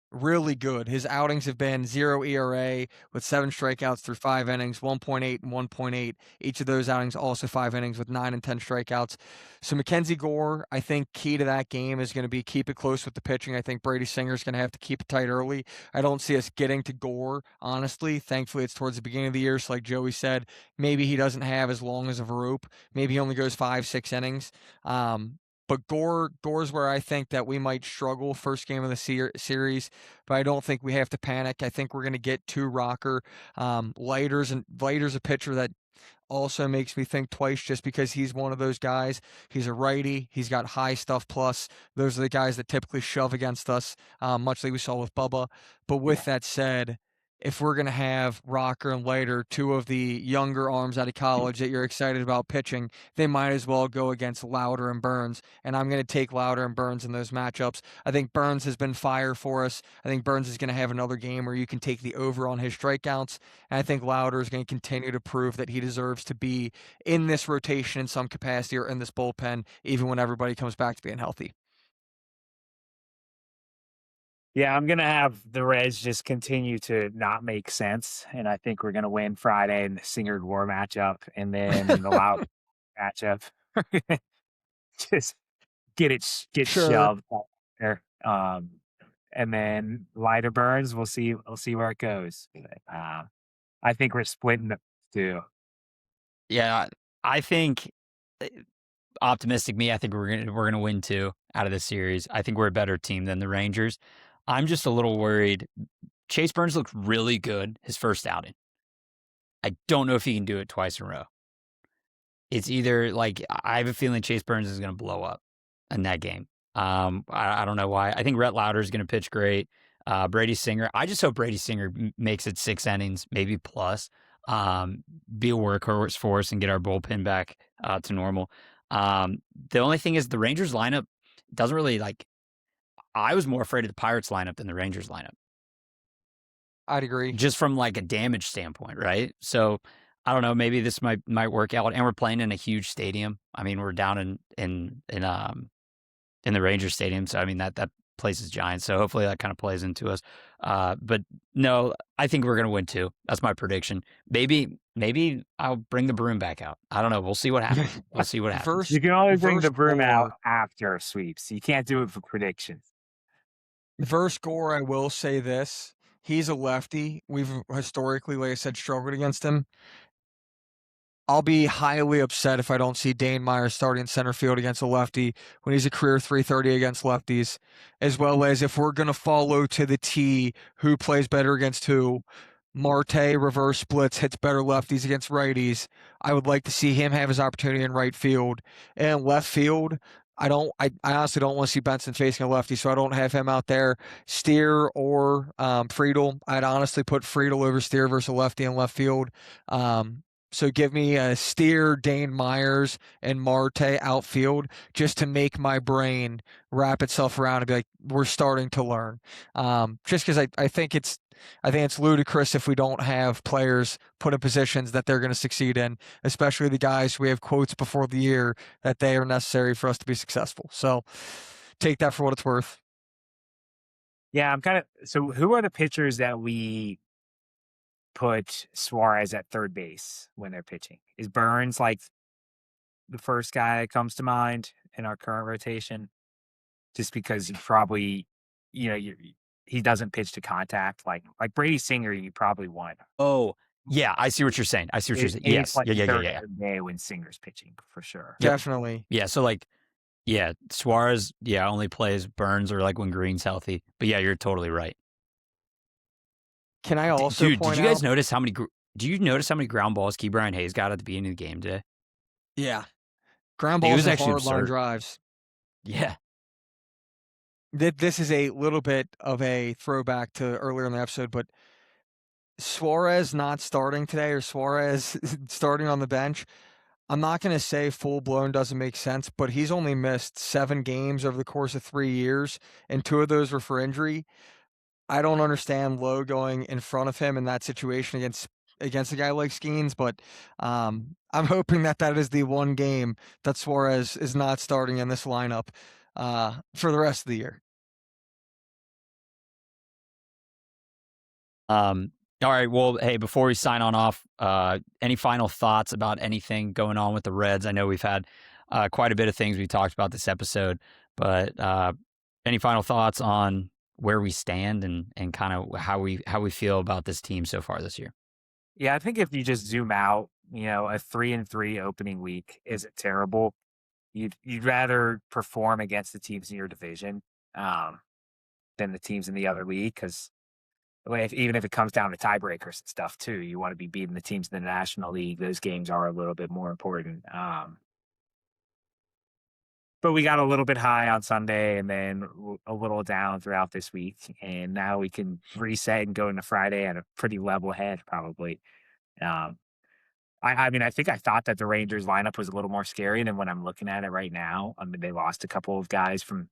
Really good. His outings have been 0 ERA with 7 strikeouts through 5 innings, 1.8 and 1.8. Each of those outings also 5 innings with 9 and 10 strikeouts. So Mackenzie Gore, I think key to that game is going to be keep it close with the pitching. I think Brady Singer is going to have to keep it tight early. I don't see us getting to Gore, honestly. Thankfully, it's towards the beginning of the year. So like Joey said, maybe he doesn't have as long as a rope. Maybe he only goes 5-6 innings. But Gore's where I think that we might struggle first game of the series, but I don't think we have to panic. I think we're going to get to Rocker. Leiter's a pitcher that also makes me think twice just because he's one of those guys. He's a righty. He's got high stuff plus. Those are the guys that typically shove against us, much like we saw with Bubba. But with that said, if we're going to have Rocker and Leiter, 2 of the younger arms out of college that you're excited about pitching, they might as well go against Lauder and Burns. And I'm going to take Lauder and Burns in those matchups. I think Burns has been fire for us. I think Burns is going to have another game where you can take the over on his strikeouts. And I think Lauder is going to continue to prove that he deserves to be in this rotation in some capacity or in this bullpen, even when everybody comes back to being healthy. Yeah, I'm going to have the Reds just continue to not make sense. And I think we're going to win Friday in the Singer Gore matchup. And then in the Lauder matchup, just get shoved up there. And then Leiter Burns, we'll see where it goes. I think we're splitting the 2. Yeah, I think optimistic me. I think we're gonna win 2 out of the series. I think we're a better team than the Rangers. I'm just a little worried. Chase Burns looked really good his first outing. I don't know if he can do it twice in a row. It's either like I have a feeling Chase Burns is going to blow up in that game. I don't know why. I think Rhett Lauder is going to pitch great. Brady Singer. I just hope Brady Singer makes it 6 innings, maybe plus. Be a workhorse for us and get our bullpen back to normal. The only thing is the Rangers lineup doesn't really like. I was more afraid of the Pirates lineup than the Rangers lineup. I'd agree. Just from like a damage standpoint, right? So I don't know, maybe this might work out. And we're playing in a huge stadium. I mean, we're down in the Ranger Stadium, so I mean that place is giant. So hopefully that kind of plays into us. But no, I think we're gonna win 2. That's my prediction. Maybe I'll bring the broom back out. I don't know. We'll see what happens. We'll see what happens. You can only bring the broom out Gore- after sweeps. You can't do it for predictions. Verse Gore, I will say this. He's a lefty. We've historically, like I said, struggled against him. I'll be highly upset if I don't see Dane Myers starting center field against a lefty when he's a career .330 against lefties, as well as if we're going to follow to the T who plays better against who. Marte reverse splits, hits better lefties against righties. I would like to see him have his opportunity in right field. And left field, I honestly don't want to see Benson facing a lefty, so I don't have him out there. Steer or Friedel. I'd honestly put Friedel over Steer versus a lefty in left field. So give me a Steer, Dane Myers, and Marte outfield just to make my brain wrap itself around and be like, we're starting to learn. Just because I think it's ludicrous if we don't have players put in positions that they're going to succeed in, especially the guys we have quotes before the year that they are necessary for us to be successful. So take that for what it's worth. Yeah, so who are the pitchers that we put Suarez at third base when they're pitching? Is Burns like the first guy that comes to mind in our current rotation? Just because he probably, he doesn't pitch to contact like Brady Singer, you probably want. Oh, yeah, I see what you're saying. Yes. Like Yeah. third day when Singer's pitching for sure. Yep. Definitely. Yeah, so Suarez, only plays Burns or like when Green's healthy. But yeah, you're totally right. Can I also Dude, point did you guys out? notice how many ground balls Key Brian Hayes got at the beginning of the game today? Yeah. Ground It balls was and actually hard line absurd. drives. Yeah. This is a little bit of a throwback to earlier in the episode, but Suarez not starting today or Suarez starting on the bench, I'm not going to say full blown doesn't make sense, but he's only missed 7 games over the course of 3 years, and 2 of those were for injury. I don't understand Lowe going in front of him in that situation against a guy like Skeens, but I'm hoping that is the one game that Suarez is not starting in this lineup for the rest of the year. All right. Well, hey, before we sign on off, any final thoughts about anything going on with the Reds? I know we've had quite a bit of things we talked about this episode, but any final thoughts on where we stand and kind of how we feel about this team so far this year? Yeah, I think if you just zoom out, a 3-3 opening week isn't terrible. You'd rather perform against the teams in your division than the teams in the other league, because even if it comes down to tiebreakers and stuff too, you want to be beating the teams in the National League. Those games are a little bit more important. But we got a little bit high on Sunday and then a little down throughout this week. And now we can reset and go into Friday at a pretty level head, probably. I mean, I think I thought that the Rangers lineup was a little more scary than when I'm looking at it right now. I mean, they lost a couple of guys from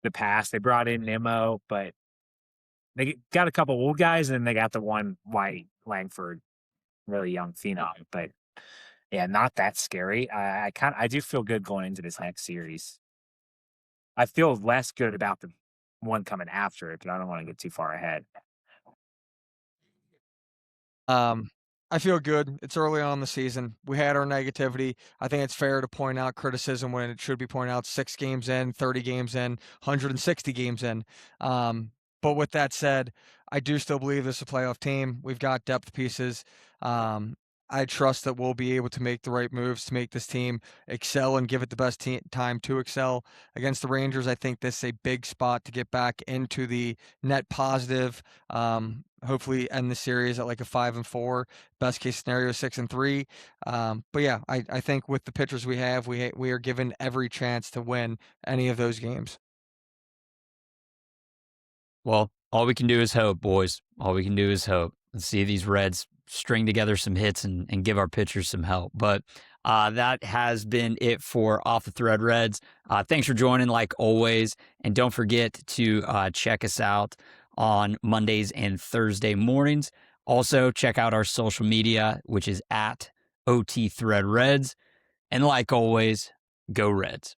the past. They brought in Nimmo, but they got a couple old guys, and then they got the one White Langford, really young phenom. But yeah, not that scary. I do feel good going into this next series. I feel less good about the one coming after it, but I don't want to get too far ahead. I feel good. It's early on in the season. We had our negativity. I think it's fair to point out criticism when it should be pointed out 6 games in, 30 games in, 160 games in. But with that said, I do still believe this is a playoff team. We've got depth pieces. I trust that we'll be able to make the right moves to make this team excel and give it the best time to excel. Against the Rangers, I think this is a big spot to get back into the net positive. Hopefully end the series at like a 5-4, best case scenario 6-3. But yeah, I think with the pitchers we have, we are given every chance to win any of those games. Well, all we can do is hope, boys. All we can do is hope and see these Reds string together some hits and give our pitchers some help. But that has been it for Off the Thread Reds. Thanks for joining, like always. And don't forget to check us out on Mondays and Thursday mornings Also, check out our social media, which is at OT Thread Reds. And like always, go Reds.